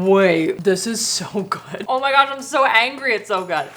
Wait, this is so good. Oh my gosh, I'm so angry. It's so good.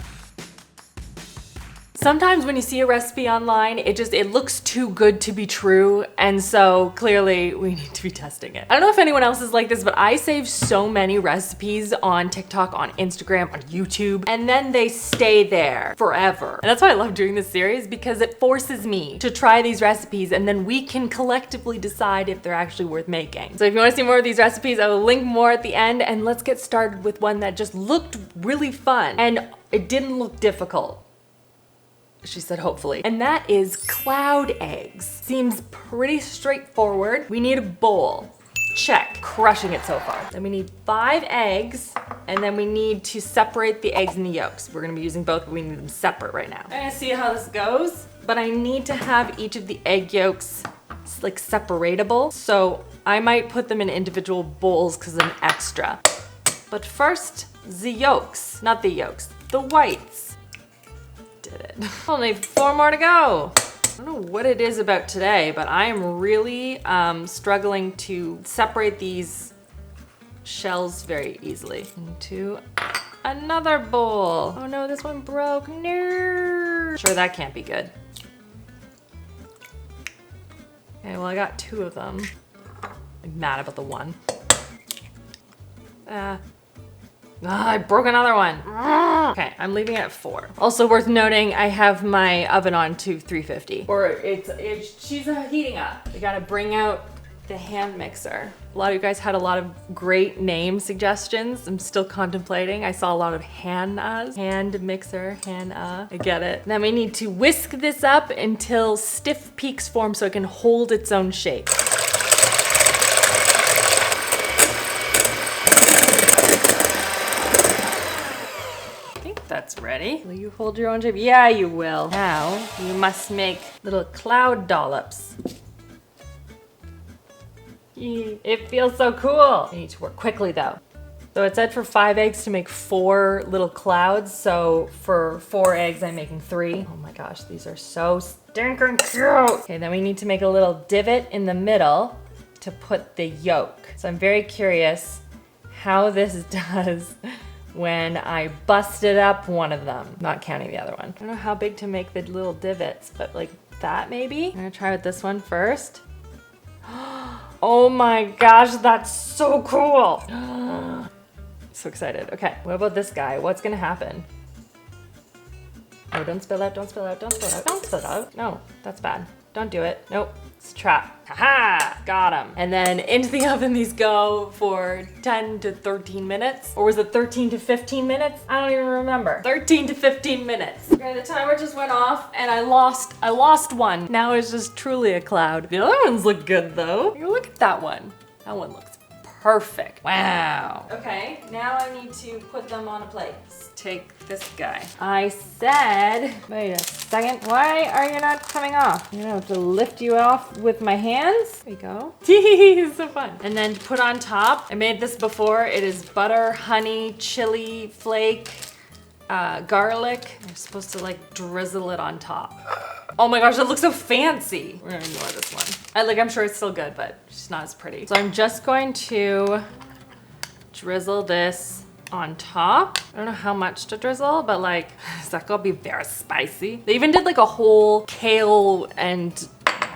Sometimes when you see a recipe online, it looks too good to be true. And so clearly we need to be testing it. I don't know if anyone else is like this, but I save so many recipes on TikTok, on Instagram, on YouTube, and then they stay there forever. And that's why I love doing this series, because it forces me to try these recipes and then we can collectively decide if they're actually worth making. So if you want to see more of these recipes, I will link more at the end, and let's get started with one that just looked really fun and it didn't look difficult. She said hopefully. And that is cloud eggs. Seems pretty straightforward. We need a bowl. Check. Crushing it so far. Then we need 5 eggs, and then we need to separate the eggs and the yolks. We're gonna be using both, but we need them separate right now. I'm gonna see how this goes, but I need to have each of the egg yolks like separatable. So I might put them in individual bowls because I'm extra. But first, the yolks, not the yolks, the whites. Did it. Only 4 more to go. I don't know what it is about today, but I am really struggling to separate these shells very easily. Into another bowl. Oh no, this one broke. No. Sure, that can't be good. Okay, well I got 2 of them. I'm mad about the one. I broke another one. Okay, I'm leaving it at 4. Also worth noting, I have my oven on to 350. Or she's heating up. We gotta bring out the hand mixer. A lot of you guys had a lot of great name suggestions. I'm still contemplating. I saw a lot of Hannah's. Hand mixer, Hannah. I get it. Then we need to whisk this up until stiff peaks form so it can hold its own shape. That's ready. Will you hold your own shape? Yeah, you will. Now, you must make little cloud dollops. It feels so cool. You need to work quickly though. So it said for 5 eggs to make 4 little clouds. So for 4 eggs, I'm making 3. Oh my gosh, these are so stinking cute. Okay, then we need to make a little divot in the middle to put the yolk. So I'm very curious how this does when I busted up one of them, not counting the other one. I don't know how big to make the little divots, but like that maybe? I'm gonna try with this one first. Oh my gosh, that's so cool. So excited. Okay, what about this guy? What's gonna happen? Oh, don't spill out, don't spill out, don't spill out, don't spill out. No, that's bad. Don't do it. Nope, it's a trap. Haha, got him. And then into the oven these go for 10 to 13 minutes. Or was it 13 to 15 minutes? I don't even remember. 13 to 15 minutes. Okay, the timer just went off and I lost one. Now it's just truly a cloud. The other ones look good though. Look at that one. That one looks perfect. Wow. Okay, now I need to put them on a plate. Let's take this guy. I said, wait a second, why are you not coming off? I'm gonna have to lift you off with my hands. There we go. It's so fun. And then put on top, I made this before. It is butter, honey, chili flake, garlic. You're supposed to like drizzle it on top. Oh my gosh, that looks so fancy. We're gonna ignore this one. I'm sure it's still good, but it's not as pretty. So I'm just going to drizzle this on top. I don't know how much to drizzle, but like, is that gonna be very spicy? They even did like a whole kale and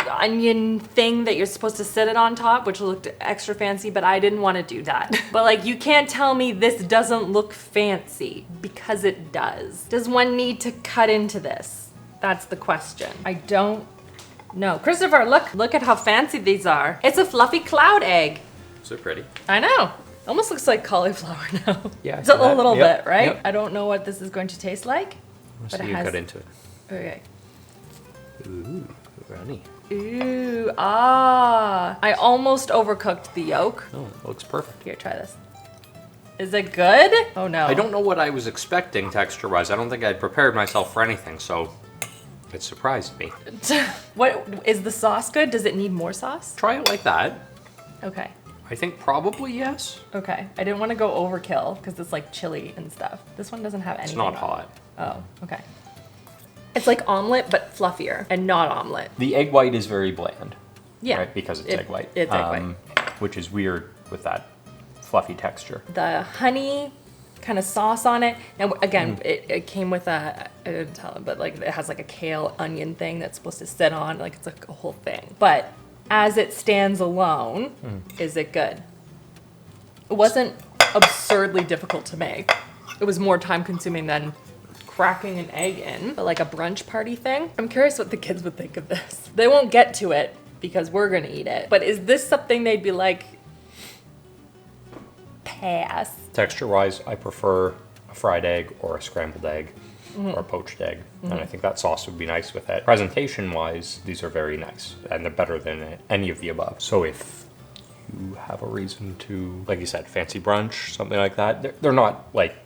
onion thing that you're supposed to sit it on top, which looked extra fancy, but I didn't want to do that. But like, you can't tell me this doesn't look fancy, because it does. Does one need to cut into this? That's the question. I don't know. Christopher, look at how fancy these are. It's a fluffy cloud egg. So pretty. I know. Almost looks like cauliflower now. Yeah, it's a little bit, right? Yep. I don't know what this is going to taste like. So you cut into it. Okay. Ooh, runny. Ooh, I almost overcooked the yolk. Oh, it looks perfect. Here, try this. Is it good? Oh no. I don't know what I was expecting texture-wise. I don't think I'd prepared myself for anything, so it surprised me. What, is the sauce good? Does it need more sauce? Try it like that. Okay. I think probably yes. Okay. I didn't want to go overkill because it's like chili and stuff. This one doesn't have anything. It's not on hot. It. Oh, okay. It's like omelet, but fluffier and not omelet. The egg white is very bland. Yeah. Right? Because it's egg white. It's egg white. Which is weird with that fluffy texture. The honey kind of sauce on it. Now, again, it came with I didn't tell him, but like it has like a kale onion thing that's supposed to sit on, like it's like a whole thing. But as it stands alone, is it good? It wasn't absurdly difficult to make. It was more time consuming than cracking an egg in, but like a brunch party thing. I'm curious what the kids would think of this. They won't get to it because we're gonna eat it. But is this something they'd be like, pass? Texture-wise, I prefer a fried egg or a scrambled egg or a poached egg. And I think that sauce would be nice with it. Presentation-wise, these are very nice and they're better than any of the above. So if you have a reason to, like you said, fancy brunch, something like that, they're not like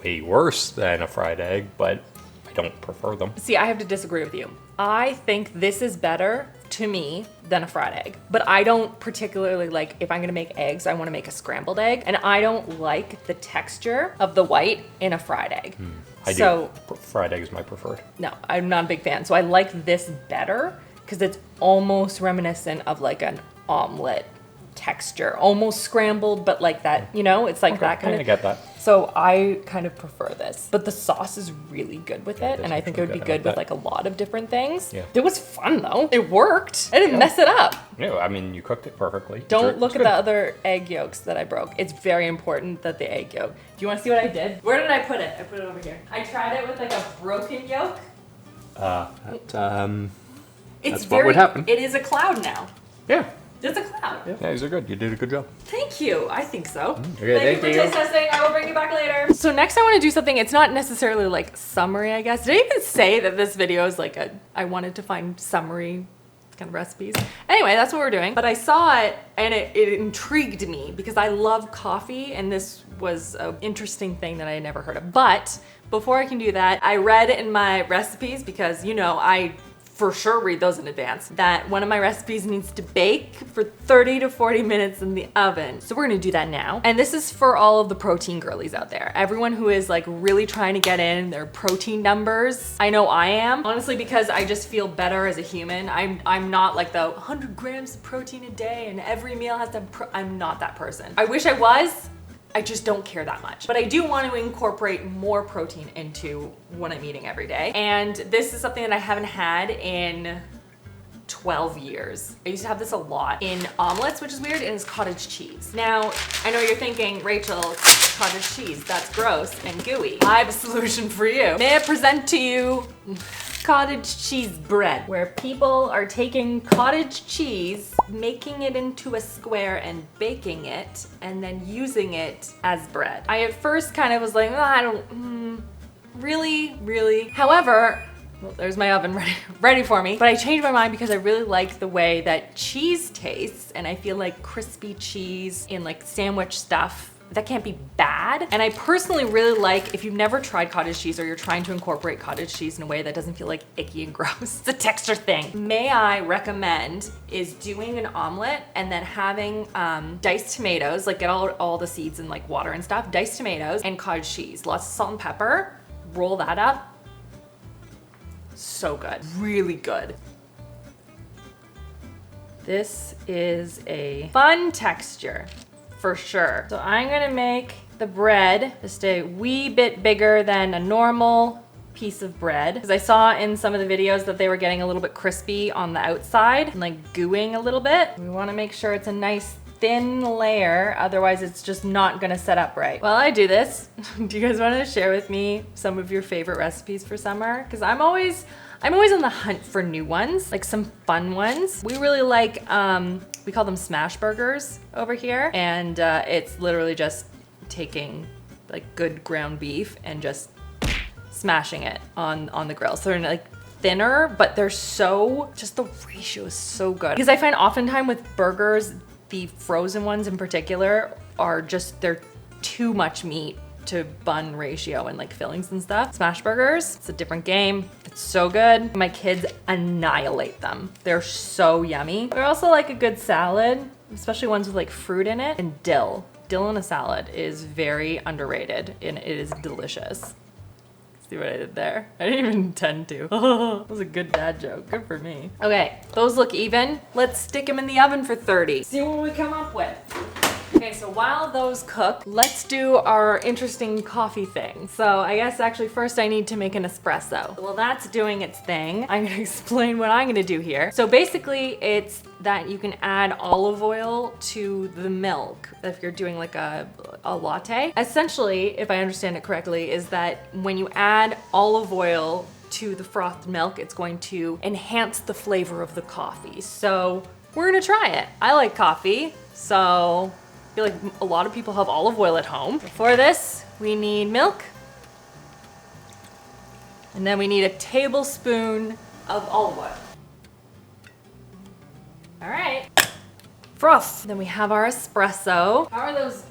way worse than a fried egg, but I don't prefer them. See, I have to disagree with you. I think this is better to me than a fried egg, but I don't particularly like, if I'm gonna make eggs, I wanna make a scrambled egg, and I don't like the texture of the white in a fried egg. I So, do. Fried egg is my preferred. no, I'm not a big fan. So I like this better because it's almost reminiscent of like an omelet texture, almost scrambled, but like that, you know, it's like that kind I of. get that. So I kind of prefer this, but the sauce is really good with it, is and I think it would be actually good good. I with like a lot of different things. Yeah. It was fun though. It worked. I didn't mess it up. No, I mean, you cooked it perfectly. Don't look It's at good. the other egg yolks that I broke. It's very important that the egg yolk. Do you want to see what I did? Where did I put it? I put it over here. I tried it with like a broken yolk. It's It's That's what would happen. It is a cloud now. yeah. It's a cloud. Yeah, these are good. You did a good job. Thank you. I think so. Okay, Thank you for taste testing. I will bring you back later. So next I want to do something, it's not necessarily like summary, I guess. Did I even say that this video is like I wanted to find summary kind of recipes? Anyway, that's what we're doing. But I saw it and it intrigued me because I love coffee and this was an interesting thing that I had never heard of. But before I can do that, I read in my recipes, because you know, I for sure read those in advance, that one of my recipes needs to bake for 30 to 40 minutes in the oven. So we're gonna do that now. And this is for all of the protein girlies out there. Everyone who is like really trying to get in their protein numbers. I know I am, honestly, because I just feel better as a human. I'm not like the 100 grams of protein a day and every meal has to have I'm not that person. I wish I was. I just don't care that much. But I do want to incorporate more protein into what I'm eating every day. And this is something that I haven't had in 12 years. I used to have this a lot in omelets, which is weird, and it's cottage cheese. Now, I know you're thinking, Rachel, cottage cheese, that's gross and gooey. I have a solution for you. May I present to you cottage cheese bread, where people are taking cottage cheese, making it into a square and baking it, and then using it as bread. I at first kind of was like, oh, I don't, really? However, well, there's my oven ready for me. But I changed my mind because I really like the way that cheese tastes, and I feel like crispy cheese in like sandwich stuff, that can't be bad. And I personally really like, if you've never tried cottage cheese or you're trying to incorporate cottage cheese in a way that doesn't feel like icky and gross, it's a texture thing. May I recommend is doing an omelet and then having diced tomatoes, like get all the seeds and like water and stuff, diced tomatoes and cottage cheese, lots of salt and pepper, roll that up. So good, really good. This is a fun texture. For sure. So I'm gonna make the bread just a wee bit bigger than a normal piece of bread, because I saw in some of the videos that they were getting a little bit crispy on the outside and like gooing a little bit. We want to make sure it's a nice thin layer, otherwise it's just not gonna set up right. While I do this, do you guys want to share with me some of your favorite recipes for summer? Because I'm always on the hunt for new ones, like some fun ones. We really like, we call them smash burgers over here. And it's literally just taking like good ground beef and just smashing it on the grill. So they're like thinner, but they're so, just the ratio is so good. Because I find oftentimes with burgers, the frozen ones in particular are just, they're too much meat to bun ratio and like fillings and stuff. Smash burgers, it's a different game. It's so good. My kids annihilate them. They're so yummy. They're also like a good salad, especially ones with like fruit in it, and dill. Dill in a salad is very underrated and it is delicious. See what I did there? I didn't even intend to. That was a good dad joke. Good for me. Okay, those look even. Let's stick them in the oven for 30. See what we come up with. Okay, so while those cook, let's do our interesting coffee thing. So I guess actually first I need to make an espresso. Well, that's doing its thing. I'm gonna explain what I'm gonna do here. So basically it's that you can add olive oil to the milk if you're doing like a latte. Essentially, if I understand it correctly, is that when you add olive oil to the frothed milk, it's going to enhance the flavor of the coffee. So we're gonna try it. I like coffee, so I feel like a lot of people have olive oil at home. For this, we need milk. And then we need a tablespoon of olive oil. All right, froth. Then we have our espresso. How are those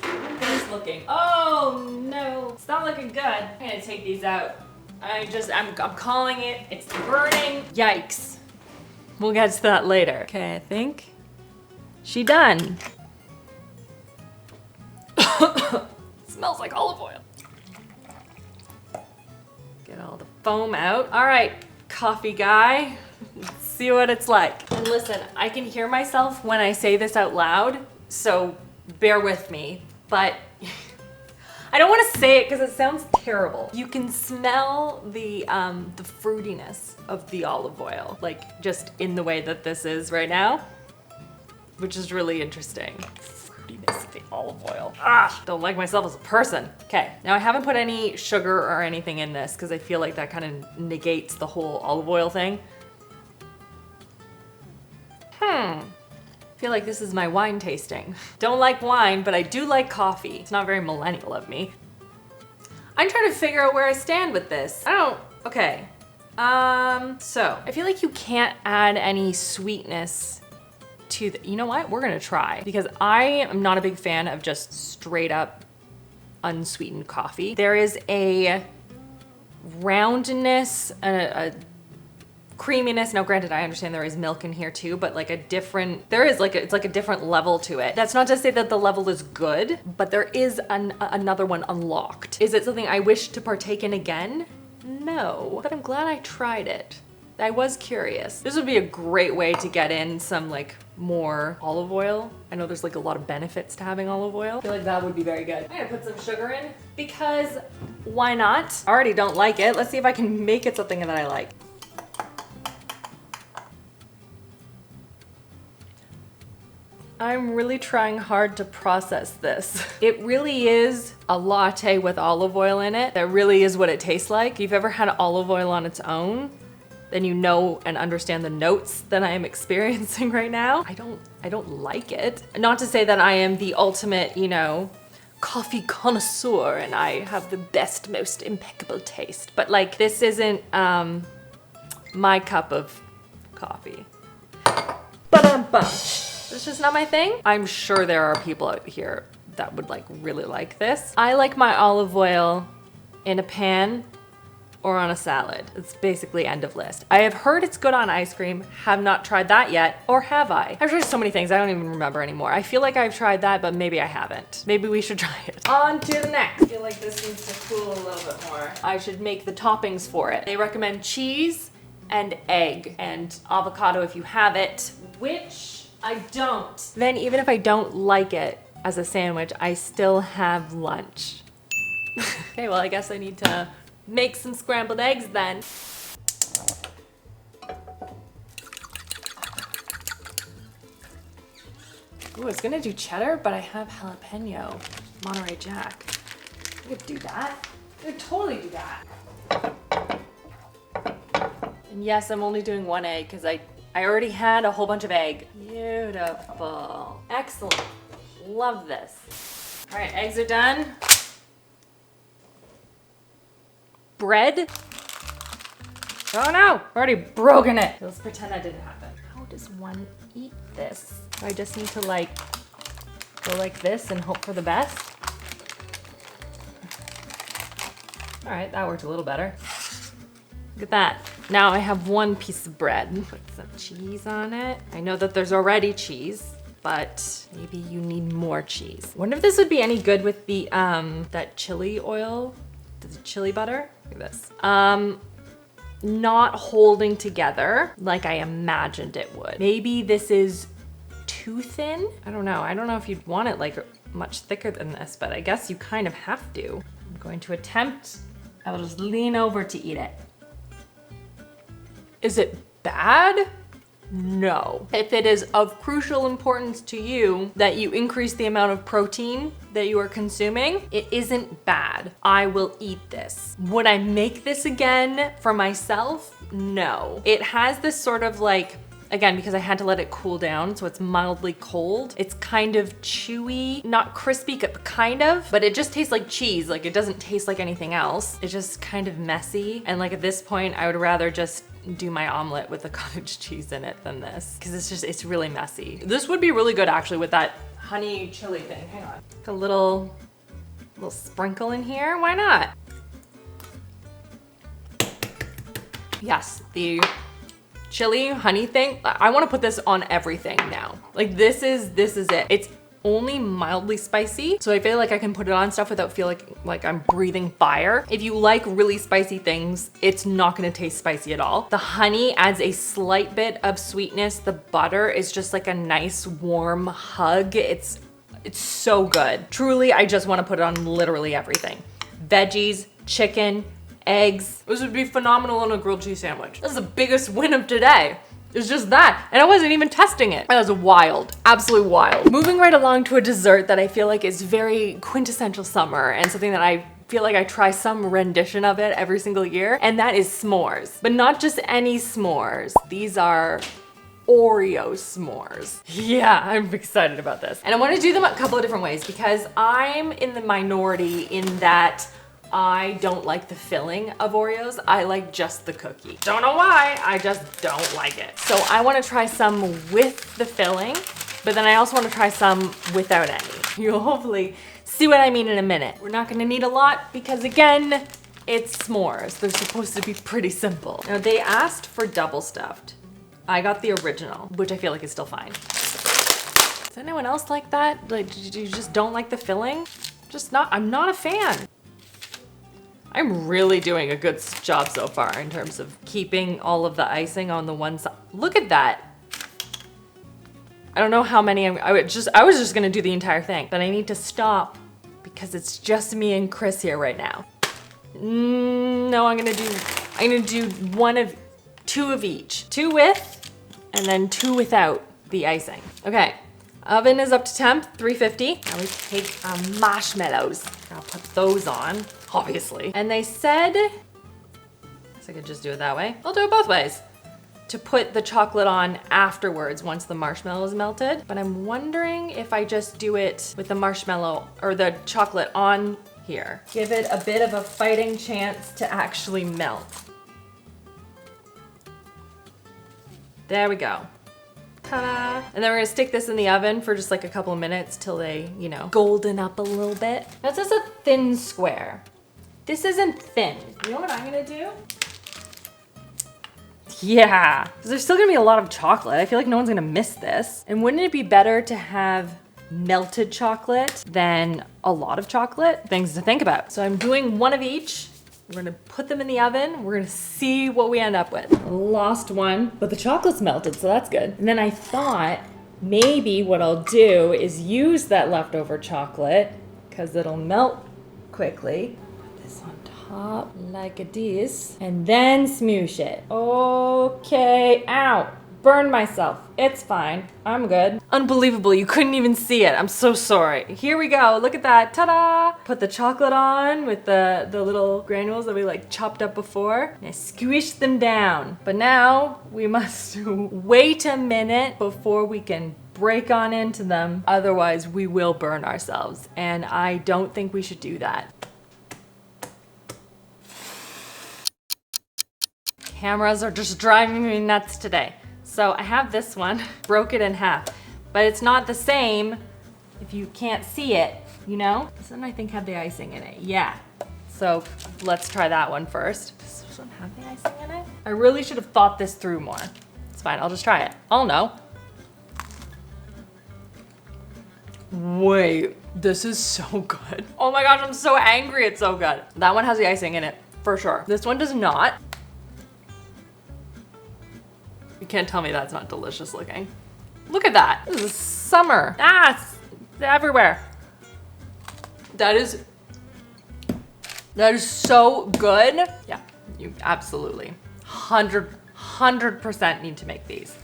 things looking? Oh no, it's not looking good. I'm gonna take these out. I'm calling it, it's burning. Yikes. We'll get to that later. Okay, I think she done. Smells like olive oil. Get all the foam out. All right, coffee guy, let's see what it's like. And listen, I can hear myself when I say this out loud, so bear with me, but I don't want to say it because it sounds terrible. You can smell the fruitiness of the olive oil, like just in the way that this is right now, which is really interesting. Fruitiness of the olive oil. Ah, don't like myself as a person. Okay, now I haven't put any sugar or anything in this because I feel like that kind of negates the whole olive oil thing. I feel like this is my wine tasting. Don't like wine, but I do like coffee. It's not very millennial of me. I'm trying to figure out where I stand with this. Okay. So I feel like you can't add any sweetness to you know what? We're gonna try because I am not a big fan of just straight up unsweetened coffee. There is a roundness, a creaminess. Now granted, I understand there is milk in here too, but like it's like a different level to it. That's not to say that the level is good, but there is another one unlocked. Is it something I wish to partake in again? No, but I'm glad I tried it. I was curious. This would be a great way to get in some like more olive oil. I know there's like a lot of benefits to having olive oil. I feel like that would be very good. I'm gonna put some sugar in because why not? I already don't like it. Let's see if I can make it something that I like. I'm really trying hard to process this. It really is a latte with olive oil in it. That really is what it tastes like. If you've ever had olive oil on its own, then you know and understand the notes that I am experiencing right now. I don't like it. Not to say that I am the ultimate, you know, coffee connoisseur and I have the best, most impeccable taste, but like this isn't my cup of coffee. Ba-dum-bum. It's just not my thing. I'm sure there are people out here that would like really like this. I like my olive oil in a pan or on a salad. It's basically end of list. I have heard it's good on ice cream, have not tried that yet, or have I? I've tried so many things, I don't even remember anymore. I feel like I've tried that, but maybe I haven't. Maybe we should try it. On to the next. I feel like this needs to cool a little bit more. I should make the toppings for it. They recommend cheese and egg and avocado if you have it, which I don't. Then even if I don't like it as a sandwich, I still have lunch. Okay, well, I guess I need to make some scrambled eggs then. Ooh, I was gonna do cheddar, but I have jalapeno, Monterey Jack. I could do that. I could totally do that. And yes, I'm only doing one egg because I already had a whole bunch of egg. Beautiful. Excellent. Love this. All right, eggs are done. Bread. Oh no, I've already broken it. Let's pretend that didn't happen. How does one eat this? Do I just need to like go like this and hope for the best? All right, that worked a little better. Look at that. Now I have one piece of bread. Put some cheese on it. I know that there's already cheese, but maybe you need more cheese. Wonder if this would be any good with the that chili oil, the chili butter. Look at this. Not holding together like I imagined it would. Maybe this is too thin. I don't know. I don't know if you'd want it like much thicker than this, but I guess you kind of have to. I'm going to attempt. I will just lean over to eat it. Is it bad? No. If it is of crucial importance to you that you increase the amount of protein that you are consuming, it isn't bad. I will eat this. Would I make this again for myself? No. It has this sort of like, again, because I had to let it cool down, so it's mildly cold. It's kind of chewy, not crispy, kind of, but it just tastes like cheese. Like it doesn't taste like anything else. It's just kind of messy. And like at this point, I would rather just do my omelet with the cottage cheese in it than this, because it's really messy. This would be really good actually with that honey chili thing. Hang on. A little sprinkle in here, why not? Yes, the chili honey thing. I want to put this on everything now. Like this is it. It's only mildly spicy, so I feel like I can put it on stuff without feeling like I'm breathing fire. If you like really spicy things, it's not gonna taste spicy at all. The honey adds a slight bit of sweetness. The butter is just like a nice warm hug. It's so good. Truly, I just want to put it on literally everything. Veggies, chicken, eggs. This would be phenomenal on a grilled cheese sandwich. This is the biggest win of today. It's just that. And I wasn't even testing it. That was wild, absolutely wild. Moving right along to a dessert that I feel like is very quintessential summer and something that I feel like I try some rendition of it every single year, and that is s'mores. But not just any s'mores. These are Oreo s'mores. Yeah, I'm excited about this. And I want to do them a couple of different ways because I'm in the minority in that I don't like the filling of Oreos. I like just the cookie. Don't know why, I just don't like it. So I wanna try some with the filling, but then I also wanna try some without any. You'll hopefully see what I mean in a minute. We're not gonna need a lot because again, it's s'mores. They're supposed to be pretty simple. Now they asked for double stuffed. I got the original, which I feel like is still fine. Does anyone else like that? Like, you just don't like the filling? I'm not a fan. I'm really doing a good job so far in terms of keeping all of the icing on the one side. Look at that. I don't know how many I was just gonna do the entire thing, but I need to stop because it's just me and Chris here right now. No, I'm gonna do two of each. 2 with, and then 2 without the icing. Okay, oven is up to temp, 350. Now we take our marshmallows. I'll put those on, obviously. And they said, I guess I could just do it that way. I'll do it both ways. To put the chocolate on afterwards once the marshmallow is melted. But I'm wondering if I just do it with the marshmallow or the chocolate on here. Give it a bit of a fighting chance to actually melt. There we go. Ta-da! And then we're gonna stick this in the oven for just like a couple of minutes till they, golden up a little bit. This is a thin square. This isn't thin. You know what I'm gonna do? Yeah, because there's still gonna be a lot of chocolate. I feel like no one's gonna miss this. And wouldn't it be better to have melted chocolate than a lot of chocolate? Things to think about. So I'm doing one of each. We're gonna put them in the oven. We're gonna see what we end up with. Lost one, but the chocolate's melted, so that's good. And then I thought maybe what I'll do is use that leftover chocolate because it'll melt quickly. Put this on top like this, and then smoosh it. Okay, ow. Burned myself. It's fine. I'm good. Unbelievable, you couldn't even see it. I'm so sorry. Here we go, look at that, ta-da! Put the chocolate on with the little granules that we chopped up before. And I squish them down. But now we must wait a minute before we can break on into them. Otherwise we will burn ourselves. And I don't think we should do that. Cameras are just driving me nuts today. So I have this one, broke it in half, but it's not the same if you can't see it, This one I think had the icing in it, yeah. So let's try that one first. Does this one have the icing in it? I really should have thought this through more. It's fine, I'll just try it. I'll know. Wait, this is so good. Oh my gosh, I'm so angry, it's so good. That one has the icing in it, for sure. This one does not. You can't tell me that's not delicious looking. Look at that. This is summer. Ah, it's everywhere. That is so good. Yeah, you absolutely 100% need to make these.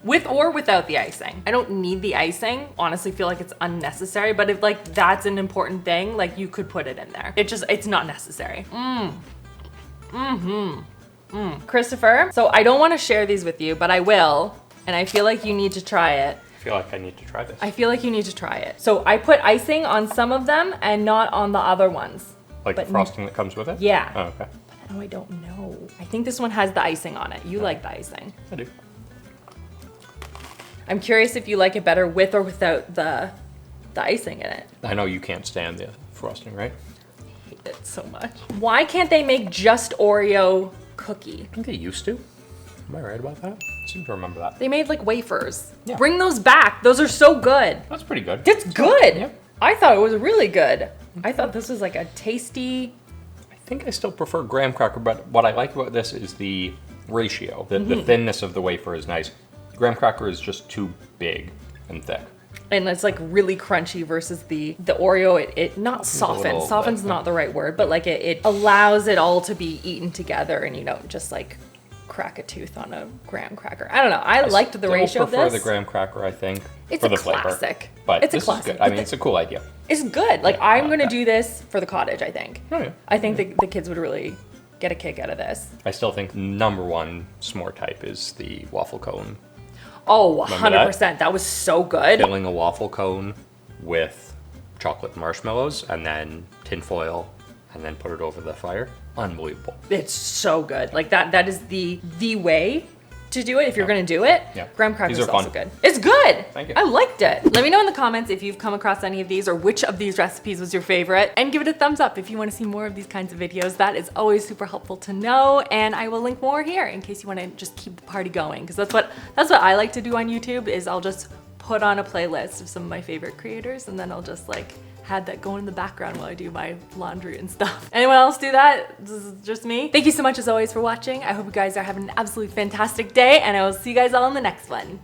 With or without the icing. I don't need the icing. Honestly, feel like it's unnecessary, but if like that's an important thing, like you could put it in there. It's not necessary. Christopher, so I don't want to share these with you, but I will, and I feel like you need to try it. I feel like I need to try this. I feel like you need to try it. So I put icing on some of them and not on the other ones. Like the frosting that comes with it? Yeah. Oh, okay. But I don't know. I think this one has the icing on it. You like the icing. I do. I'm curious if you like it better with or without the icing in it. I know you can't stand the frosting, right? I hate it so much. Why can't they make just Oreo cookie? I think they used to. Am I right about that? I seem to remember that. They made like wafers. Yeah. Bring those back. Those are so good. That's pretty good. It's good. Yep. I thought it was really good. I thought this was like a tasty. I think I still prefer graham cracker, but what I like about this is the ratio. The thinness of the wafer is nice. Graham cracker is just too big and thick. And it's like really crunchy versus the Oreo, it not softens. Soften's not the right word, but like it allows it all to be eaten together and you don't just like crack a tooth on a graham cracker. I don't know. I liked the ratio of this. I prefer the graham cracker, I think, it's for a the flavor. classic. But it's this a classic. is good. I mean, it's a cool idea. It's good. Like Yeah, I'm I going to like do this for the cottage, I think. Oh, yeah. I think the kids would really get a kick out of this. I still think number one s'more type is the waffle cone. Oh, Remember 100%. That was so good. Filling a waffle cone with chocolate marshmallows and then tin foil and then put it over the fire. Unbelievable. It's so good. Like that is the way to do it if you're gonna do it. Yeah. Graham crackers These is are also fun. good. It's good. Thank you. I liked it. Let me know in the comments if you've come across any of these or which of these recipes was your favorite, and give it a thumbs up if you want to see more of these kinds of videos. That is always super helpful to know, and I will link more here in case you want to just keep the party going, because that's what I like to do on YouTube is I'll just put on a playlist of some of my favorite creators and then I'll just like had that going in the background while I do my laundry and stuff. Anyone else do that? This is just me. Thank you so much as always for watching. I hope you guys are having an absolutely fantastic day and I will see you guys all in the next one.